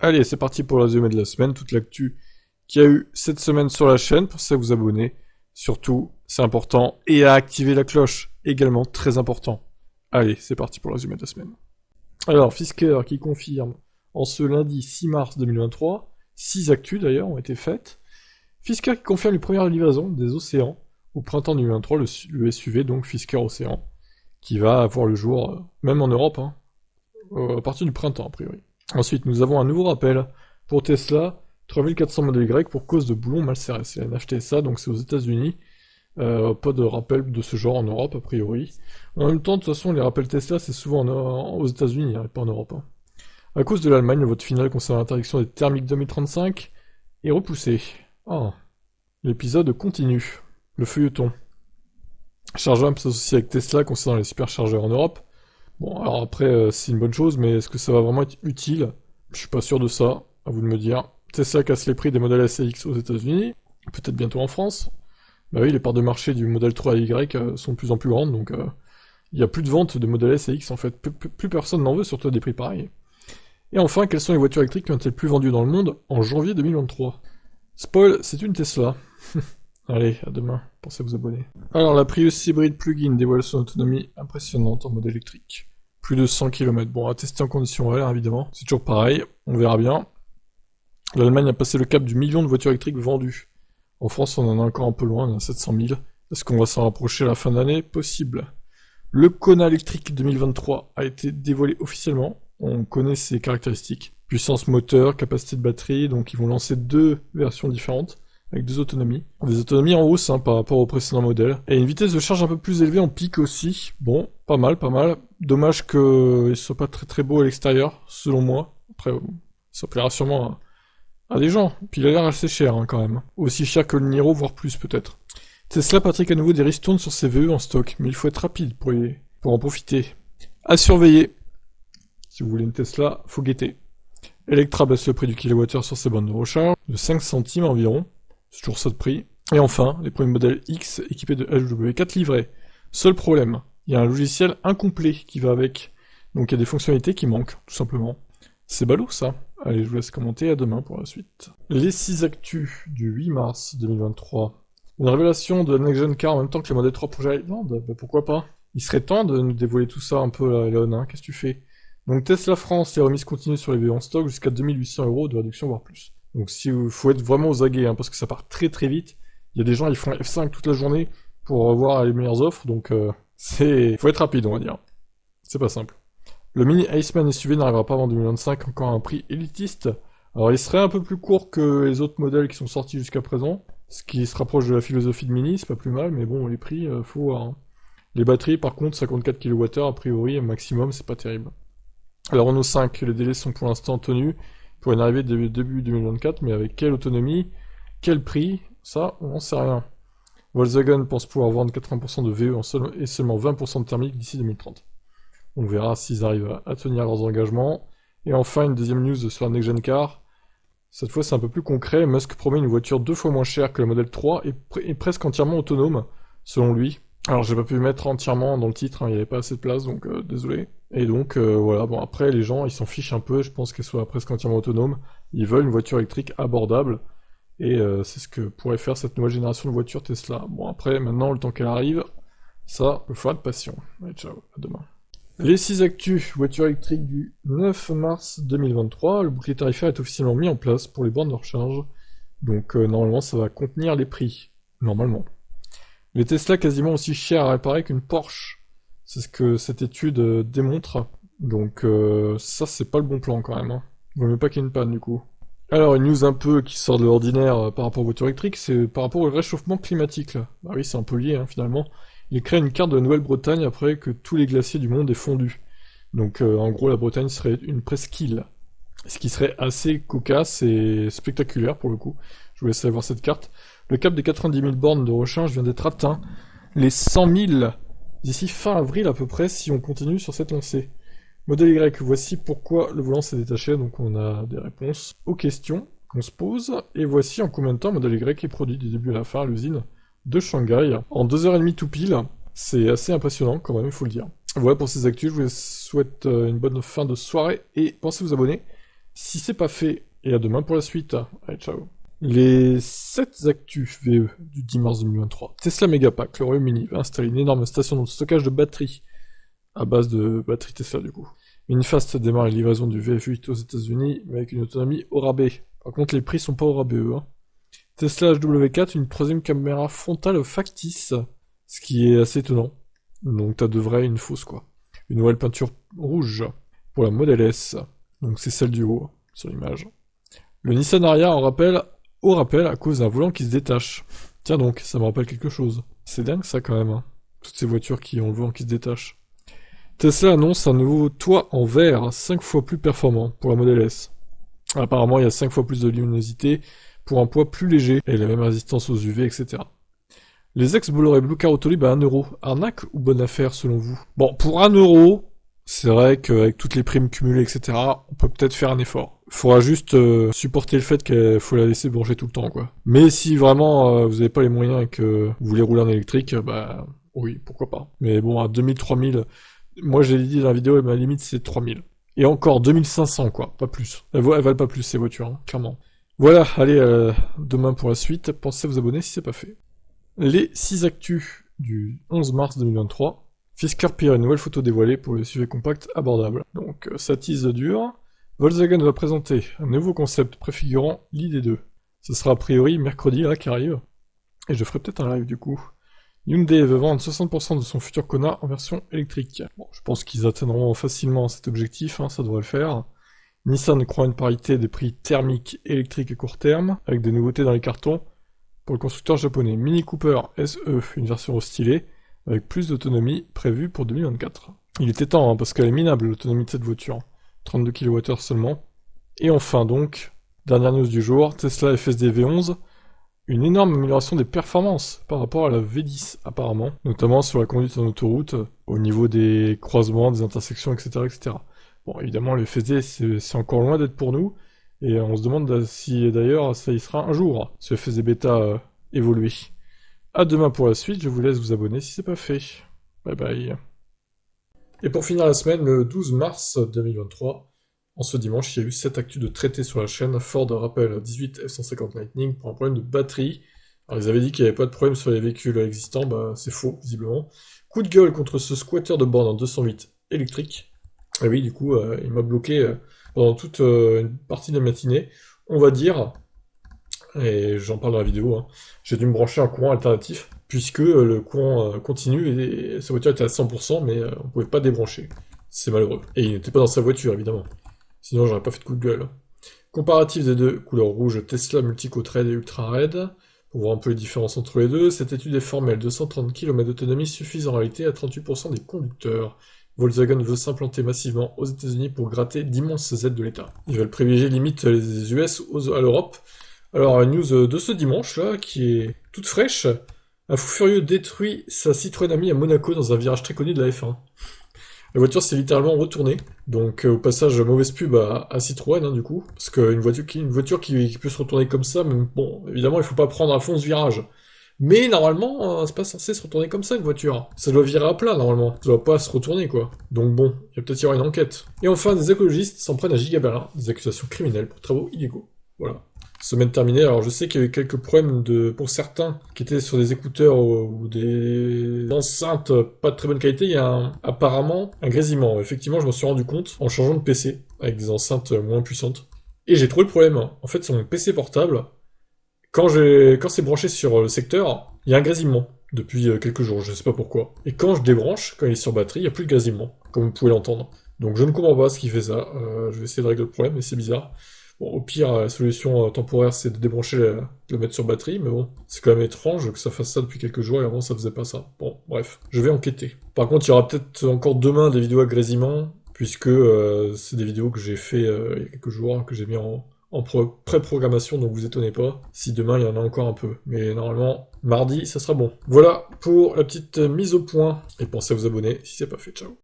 Allez, c'est parti pour le résumé de la semaine, toute l'actu qu'il y a eu cette semaine sur la chaîne. Pensez à vous abonner, surtout, c'est important, et à activer la cloche, également très important. Allez, c'est parti pour le résumé de la semaine. Alors, Fisker qui confirme en ce lundi 6 mars 2023, 6 actus d'ailleurs ont été faites. Fisker qui confirme les premières livraisons des océans au printemps 2023, le SUV, donc Fisker Océan, qui va avoir le jour, même en Europe, à partir du printemps a priori. Ensuite, nous avons un nouveau rappel pour Tesla, 3400 Model Y pour cause de boulons mal serrés. C'est la NHTSA, donc c'est aux États-Unis. Pas de rappel de ce genre en Europe, a priori. En même temps, de toute façon, les rappels Tesla, c'est souvent aux États-Unis, et pas en Europe. À cause de l'Allemagne, le vote final concernant l'interdiction des thermiques 2035 est repoussé. Ah. L'épisode continue. Le feuilleton. ChargeAmp s'associe avec Tesla concernant les superchargeurs en Europe. Bon, alors après, c'est une bonne chose, mais est-ce que ça va vraiment être utile? Je suis pas sûr de ça, à vous de me dire. Tesla casse les prix des modèles S et X aux États-Unis, peut-être bientôt en France. Bah oui, les parts de marché du modèle 3 et Y sont de plus en plus grandes, donc il y a plus de ventes de modèles S et X en fait. Plus personne n'en veut, surtout à des prix pareils. Et enfin, quelles sont les voitures électriques qui ont été les plus vendues dans le monde en janvier 2023? Spoil, c'est une Tesla. Allez, à demain, pensez à vous abonner. Alors, la Prius hybride plug-in dévoile son autonomie impressionnante en mode électrique. Plus de 100 km. Bon, à tester en conditions réelles, évidemment. C'est toujours pareil, on verra bien. L'Allemagne a passé le cap du million de voitures électriques vendues. En France, on en a encore un peu loin, on est à 700 000. Est-ce qu'on va s'en rapprocher à la fin de l'année? Possible. Le Kona électrique 2023 a été dévoilé officiellement. On connaît ses caractéristiques. Puissance moteur, capacité de batterie, donc ils vont lancer 2 versions différentes, avec 2 autonomies. Des autonomies en hausse par rapport au précédent modèle. Et une vitesse de charge un peu plus élevée en pic aussi. Bon, pas mal, pas mal. Dommage qu'il soit pas très très beau à l'extérieur, selon moi. Après, ça plaira sûrement à des gens. Puis il a l'air assez cher quand même. Aussi cher que le Niro, voire plus peut-être. Tesla pratique à nouveau des ristournes sur ses VE en stock, mais il faut être rapide pour en profiter. À surveiller. Si vous voulez une Tesla, faut guetter. Electra baisse le prix du kilowattheure sur ses bornes de recharge, de 5 centimes environ. C'est toujours ça de prix. Et enfin, les premiers modèles X équipés de HW4 livrés. Seul problème, il y a un logiciel incomplet qui va avec. Donc il y a des fonctionnalités qui manquent, tout simplement. C'est ballot ça. Allez, je vous laisse commenter, à demain pour la suite. Les 6 actus du 8 mars 2023. Une révélation de la Next Gen Car en même temps que le modèle 3 Projet Island, bah pourquoi pas? Il serait temps de nous dévoiler tout ça un peu, là, Elon, qu'est-ce que tu fais? Donc Tesla France, les remises continuent sur les VE en stock jusqu'à 2800 € de réduction, voire plus. Donc faut être vraiment aux aguets, parce que ça part très très vite. Il y a des gens, ils font F5 toute la journée pour avoir les meilleures offres, donc faut être rapide, on va dire. C'est pas simple. Le Mini Iceman SUV n'arrivera pas avant 2025, encore à un prix élitiste. Alors il serait un peu plus court que les autres modèles qui sont sortis jusqu'à présent, ce qui se rapproche de la philosophie de Mini, c'est pas plus mal, mais bon, les prix, faut voir. Les batteries, par contre, 54 kWh, a priori, maximum, c'est pas terrible. La Renault 5, les délais sont pour l'instant tenus, pour une arrivée début 2024, mais avec quelle autonomie, quel prix, ça, on n'en sait rien. Volkswagen pense pouvoir vendre 80% de VE et seulement 20% de thermique d'ici 2030. On verra s'ils arrivent à tenir leurs engagements. Et enfin, une deuxième news sur la Next Gen Car. Cette fois, c'est un peu plus concret. Musk promet une voiture 2 fois moins chère que le modèle 3 et presque entièrement autonome, selon lui. Alors, j'ai pas pu mettre entièrement dans le titre, il n'y avait pas assez de place, donc désolé. Et donc, voilà, bon, après, les gens, ils s'en fichent un peu, je pense qu'elle soit presque entièrement autonome. Ils veulent une voiture électrique abordable, et c'est ce que pourrait faire cette nouvelle génération de voitures Tesla. Bon, après, maintenant, le temps qu'elle arrive, ça, il faudra de passion. Allez, ciao, à demain. Les 6 actus, voiture électrique du 9 mars 2023, le bouclier tarifaire est officiellement mis en place pour les bornes de recharge, donc normalement ça va contenir les prix, normalement. Les Tesla quasiment aussi chers à réparer qu'une Porsche, c'est ce que cette étude démontre, donc ça c'est pas le bon plan quand même, Vaut mieux pas qu'il y ait une panne du coup. Alors une news un peu qui sort de l'ordinaire par rapport aux voitures électriques, c'est par rapport au réchauffement climatique là. Bah oui, c'est un peu lié finalement. Il crée une carte de la Nouvelle-Bretagne après que tous les glaciers du monde aient fondu. Donc en gros la Bretagne serait une presqu'île. Ce qui serait assez cocasse et spectaculaire pour le coup. Je vous laisse aller voir cette carte. Le cap des 90 000 bornes de recharge vient d'être atteint. Les 100 000 d'ici fin avril à peu près si on continue sur cette lancée. Modèle Y, voici pourquoi le volant s'est détaché. Donc on a des réponses aux questions qu'on se pose. Et voici en combien de temps Modèle Y est produit du début à la fin à l'usine de Shanghai, en 2h30 tout pile. C'est assez impressionnant quand même, il faut le dire. Voilà pour ces actus, je vous souhaite une bonne fin de soirée, et pensez à vous abonner si c'est pas fait. Et à demain pour la suite. Allez, ciao. Les 7 actus VE du 10 mars 2023. Tesla Megapack, le Royaume-Uni va installer une énorme station de stockage de batteries, à base de batteries Tesla du coup. Infast démarre les livraisons du VF8 aux États-Unis, mais avec une autonomie au rabais. Par contre, les prix sont pas au rabais, eux. Hein. Tesla HW4, une troisième caméra frontale factice, ce qui est assez étonnant. Donc t'as de vrai et une fausse, quoi. Une nouvelle peinture rouge pour la Model S, donc c'est celle du haut, sur l'image. Le Nissan Ariya au rappel à cause d'un volant qui se détache. Tiens donc, ça me rappelle quelque chose. C'est dingue ça quand même, hein. Toutes ces voitures qui ont le volant qui se détache. Tesla annonce un nouveau toit en verre 5 fois plus performant pour la Model S. Apparemment, il y a 5 fois plus de luminosité pour un poids plus léger et la même résistance aux UV, etc. Les ex-Bolloré Blue Car Autolib à 1€. Arnaque ou bonne affaire selon vous? Bon, pour 1€, c'est vrai qu'avec toutes les primes cumulées, etc., on peut peut-être faire un effort. Il faudra juste supporter le fait qu'il faut la laisser brancher tout le temps, quoi. Mais si vraiment vous n'avez pas les moyens et que vous voulez rouler en électrique, bah oui, pourquoi pas. Mais bon, à 2000, 3000, moi j'ai dit dans la vidéo, ma limite c'est 3000. Et encore 2500, quoi, pas plus. Elles valent pas plus ces voitures, hein, clairement. Voilà, allez, demain pour la suite. Pensez à vous abonner si c'est pas fait. Les 6 actus du 11 mars 2023. Fisker pire, une nouvelle photo dévoilée pour le SUV compact abordable. Donc ça tease dur. Volkswagen va présenter un nouveau concept préfigurant l'ID2. Ce sera a priori mercredi là qui arrive. Et je ferai peut-être un live du coup. Hyundai veut vendre 60% de son futur Kona en version électrique. Bon, je pense qu'ils atteindront facilement cet objectif, hein, ça devrait le faire. Nissan croit une parité des prix thermiques, électriques et court terme, avec des nouveautés dans les cartons. Pour le constructeur japonais, Mini Cooper SE, une version restylée, avec plus d'autonomie prévue pour 2024. Il était temps, hein, parce qu'elle est minable l'autonomie de cette voiture. 32 kWh seulement. Et enfin donc, dernière news du jour, Tesla FSD V11, une énorme amélioration des performances par rapport à la V10 apparemment, notamment sur la conduite en autoroute, au niveau des croisements, des intersections, etc. etc. Bon, évidemment, le FSD, c'est encore loin d'être pour nous, et on se demande si d'ailleurs ça y sera un jour, ce FSD bêta évolué. A demain pour la suite, je vous laisse vous abonner si c'est pas fait. Bye bye. Et pour finir la semaine, le 12 mars 2023, en ce dimanche, il y a eu 7 actus de traités sur la chaîne. Ford rappelle 18 F-150 Lightning pour un problème de batterie. Alors ils avaient dit qu'il n'y avait pas de problème sur les véhicules existants, bah c'est faux, visiblement. Coup de gueule contre ce squatter de borne en 208 électrique. Et oui, du coup, il m'a bloqué pendant toute une partie de la matinée, on va dire, et j'en parle dans la vidéo, hein. J'ai dû me brancher un courant alternatif, puisque le courant continu, et sa voiture était à 100%, mais on pouvait pas débrancher. C'est malheureux. Et il n'était pas dans sa voiture, évidemment. Sinon, j'aurais pas fait de coup de gueule. Comparatif des deux, couleur rouge, Tesla Multicote Red et Ultra Red, pour voir un peu les différences entre les deux. Cette étude est formelle, 230 km d'autonomie suffisent en réalité à 38% des conducteurs. Volkswagen veut s'implanter massivement aux États-Unis pour gratter d'immenses aides de l'État. Ils veulent privilégier limite les US à l'Europe. Alors, une news de ce dimanche, là, qui est toute fraîche. Un fou furieux détruit sa Citroën Ami à Monaco dans un virage très connu de la F1. La voiture s'est littéralement retournée. Donc, au passage, mauvaise pub à Citroën, hein, du coup. Parce qu'une voiture qui peut se retourner comme ça, mais bon, évidemment, il faut pas prendre à fond ce virage. Mais normalement, c'est pas censé se retourner comme ça, une voiture. Ça doit virer à plat, normalement. Ça doit pas se retourner, quoi. Donc bon, il va peut-être y avoir une enquête. Et enfin, des écologistes s'en prennent à Giga Berlin, des accusations criminelles pour travaux illégaux. Voilà. Semaine terminée, alors je sais qu'il y a eu quelques problèmes pour certains qui étaient sur des écouteurs ou des enceintes pas de très bonne qualité, il y a apparemment un grésillement. Effectivement, je m'en suis rendu compte en changeant de PC avec des enceintes moins puissantes. Et j'ai trouvé le problème. En fait, sur mon PC portable, quand c'est branché sur le secteur, il y a un grésillement depuis quelques jours, je sais pas pourquoi. Et quand je débranche, quand il est sur batterie, il n'y a plus de grésillement, comme vous pouvez l'entendre. Donc je ne comprends pas ce qui fait ça. Je vais essayer de régler le problème, mais c'est bizarre. Bon, au pire, la solution temporaire, c'est de débrancher, de le mettre sur batterie, mais bon, c'est quand même étrange que ça fasse ça depuis quelques jours, et avant ça faisait pas ça. Bon, bref, je vais enquêter. Par contre, il y aura peut-être encore demain des vidéos à grésillement, puisque c'est des vidéos que j'ai fait il y a quelques jours, hein, que j'ai mis en pré-programmation, donc vous étonnez pas si demain il y en a encore un peu. Mais normalement, mardi, ça sera bon. Voilà pour la petite mise au point, et pensez à vous abonner si c'est pas fait. Ciao.